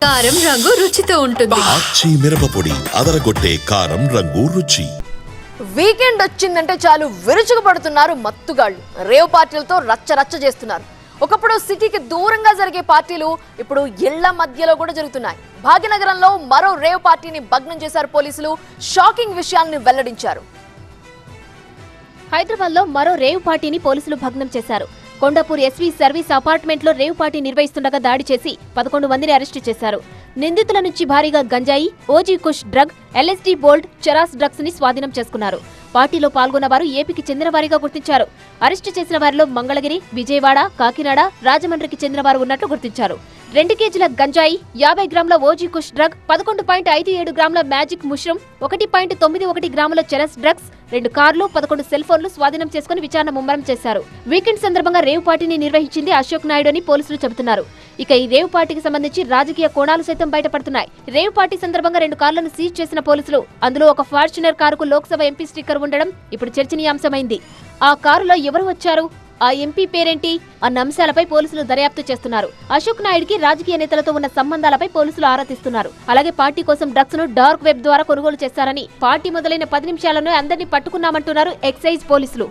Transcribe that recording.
కారం రంగు రుచితో ఉంటుంది. ఆచి మిరపపొడి అదరగొట్టే కారం రంగు రుచి. వీకెండ్ వచ్చిందంటే చాలు విరుచుకుపడుతున్నారు మత్తుగాళ్ళు. రేవ్ పార్టీలతో రచ్చ చేస్తున్నారు. ఒకప్పుడు సిటీకి దూరంగా జరిగే పార్టీలు ఇప్పుడు ఇళ్ల మధ్యలో కూడా జరుగుతున్నాయి. భాగ్యనగరంలో మరో రేవ్ పార్టీని భగ్నం చేశారు పోలీసులు. షాకింగ్ విషయాన్ని వెల్లడించారు. హైదరాబాద్ లో మరో రేవ్ పార్టీని పోలీసులు భగ్నం చేశారు. కొండాపూర్ ఎస్వీ సర్వీస్ అపార్ట్మెంట్ లో రేవ్ పార్టీ నిర్వహిస్తుండగా దాడి చేసి 11 మందిని అరెస్టు చేశారు. నిందితుల నుంచి భారీగా గంజాయి, ఓజీ కుష్ డ్రగ్, ఎల్ఎస్డీ బోల్డ్, చరాస్ డ్రగ్స్ ని స్వాధీనం చేసుకున్నారు. పార్టీలో పాల్గొన్న వారు ఏపీకి చెందిన వారిగా గుర్తించారు. అరెస్టు చేసిన వారిలో మంగళగిరి, విజయవాడ, కాకినాడ, రాజమండ్రికి చెందిన వారు ఉన్నట్లు గుర్తించారు. 2 కేజీల గంజాయి, 50 గ్రాముల ఓజీ కుష్ డ్రగ్, 11.57 గ్రాముల మ్యాజిక్ ముష్రూమ్, 1.91 గ్రాముల చెరస్ డ్రగ్స్, 2 కార్లు, 11 సెల్ ఫోన్లు స్వాధీనం చేసుకుని విచారణ ముమ్మరం చేశారు. వీకెండ్ సందర్భంగా రేవ్ పార్టీని నిర్వహించింది అశోక్ నాయుడు అని పోలీసులు చెబుతున్నారు. ఇక ఈ రేవ్ పార్టీకి సంబంధించి రాజకీయ కోణాలు సైతం బయటపడుతున్నాయి. రేవ్ పార్టీ సందర్భంగా 2 కార్లను సీజ్ చేసిన పోలీసులు అందులో ఒక ఫార్చునర్ కారుకు లోక్సభ ఎంపీ స్టిక్కర్ ఉండడం ఇప్పుడు చర్చనీయాంశమైంది. ఆ కారులో ఎవరు వచ్చారు, ఆ ఎంపీ పేరేంటి అన్న అంశాలపై పోలీసులు దర్యాప్తు చేస్తున్నారు. అశోక్ నాయుడికి రాజకీయ నేతలతో ఉన్న సంబంధాలపై పోలీసులు ఆరా తీస్తున్నారు. అలాగే పార్టీ కోసం డ్రగ్స్ ను డార్క్ వెబ్ ద్వారా కొనుగోలు చేశారని, పార్టీ మొదలైన 10 నిమిషాలను అందరినీ పట్టుకున్నామంటున్నారు ఎక్సైజ్ పోలీసులు.